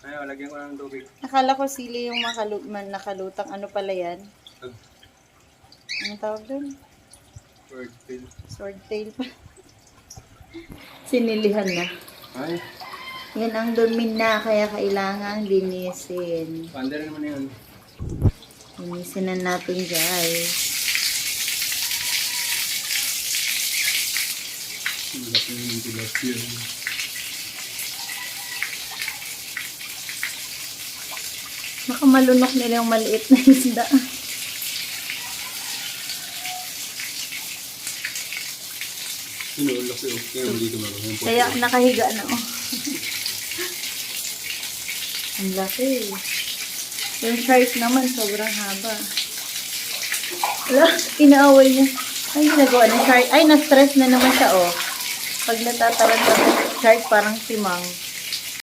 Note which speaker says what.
Speaker 1: Ayaw, lagyan ko ng tubig.
Speaker 2: Nakala ko sili yung nakalutang. Ano pala yan? Anong tawag doon?
Speaker 1: Swordtail.
Speaker 2: Swordtail pa. Sinilihan na.
Speaker 1: Ay,
Speaker 2: Yan ang dumi na, kaya kailangan linisin.
Speaker 1: panda rin naman yun.
Speaker 2: Linisin na natin, guys.
Speaker 1: Malap na yung ventilasyon.
Speaker 2: Baka malunok nila yung maliit na isda.
Speaker 1: Inuulak yun. Kaya mo dito marunong.
Speaker 2: Kaya nakahiga na, oh. Ang laki. Yung shark naman, sobrang haba. Wala, inaaway niya. Ay, ginagawa ng shark. Ay, na-stress na naman siya, oh. Pag natatalad na shark, parang timang.